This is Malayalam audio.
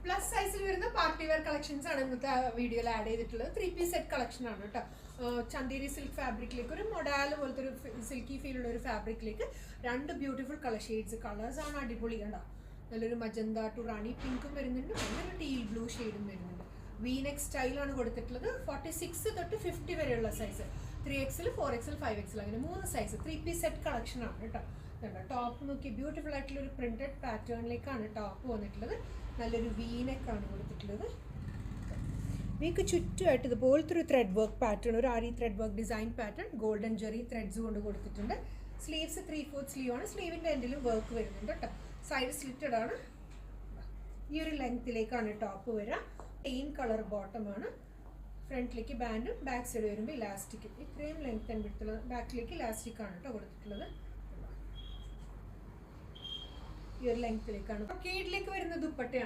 പ്ലസ് സൈസിൽ വരുന്ന പാർട്ടി വെയർ കളക്ഷൻസ് ആണ് ഇന്നത്തെ വീഡിയോയിൽ ആഡ് ചെയ്തിട്ടുള്ളത്. 3-piece സെറ്റ് കളക്ഷൻ ആണ് കേട്ടോ. ചന്തേരി സിൽക്ക് ഫാബ്രിക്കിലേക്ക് ഒരു മൊഡാൽ പോലത്തെ ഒരു സിൽക്കി ഫീൽ ഉള്ള ഒരു ഫാബ്രിക്കിലേക്ക് 2 ബ്യൂട്ടിഫുൾ കളർ ഷെയ്ഡ്സ്. കളേഴ്സ് ആണ് അടിപൊളി കണ്ടോ. നല്ലൊരു മജന്ത ടു റാണി പിങ്കും വരുന്നുണ്ട്, നല്ലൊരു ടീൽ ബ്ലൂ ഷെയ്ഡും വരുന്നുണ്ട്. വീനെക്ക് സ്റ്റൈലാണ് കൊടുത്തിട്ടുള്ളത്. 46 തൊട്ട് 50 വരെയുള്ള സൈസ്, 3XL 4XL 5XL അങ്ങനെ 3 സൈസ് 3-piece സെറ്റ് കളക്ഷൻ ആണ് കേട്ടോ. ടോപ്പ് നോക്കി ബ്യൂട്ടിഫുൾ ആയിട്ടുള്ള ഒരു പ്രിന്റഡ് പാറ്റേണിലേക്കാണ് ടോപ്പ് വന്നിട്ടുള്ളത്. നല്ലൊരു വീനെക്കാണ് കൊടുത്തിട്ടുള്ളത്. വീക്ക് ചുറ്റുമായിട്ട് ഇതുപോലത്തെ ഒരു ത്രെഡ് വർക്ക് പാറ്റേൺ, ഒരു aari thread work design pattern golden zari threads കൊണ്ട് കൊടുത്തിട്ടുണ്ട്. സ്ലീവ്സ് 3/4 സ്ലീവ് ആണ്. സ്ലീവിൻ്റെ എൻഡിലും വർക്ക് വരുന്നുണ്ട് കേട്ടോ. സൈഡ് സ്ലിറ്റഡ് ആണ്. ഈ ഒരു ലെങ്ത്തിലേക്കാണ് ടോപ്പ് വരിക. പ്ലെയിൻ കളർ ബോട്ടം ആണ്. ഫ്രണ്ടിലേക്ക് ബാൻഡും ബാക്ക് സൈഡ് വരുമ്പോൾ ഇലാസ്റ്റിക്കും. ഇത്രയും ലെങ്ത് ആൻഡ് വിഡ്ത്തുള്ള ബാക്കിലേക്ക് ഇലാസ്റ്റിക് ആണ് കേട്ടോ കൊടുത്തിട്ടുള്ളത്. ഈ ഒരു ലെങ്ത്തിലേക്കാണ്. ബ്രൊക്കേഡിലേക്ക് വരുന്ന ദുപ്പട്ടയാണ്.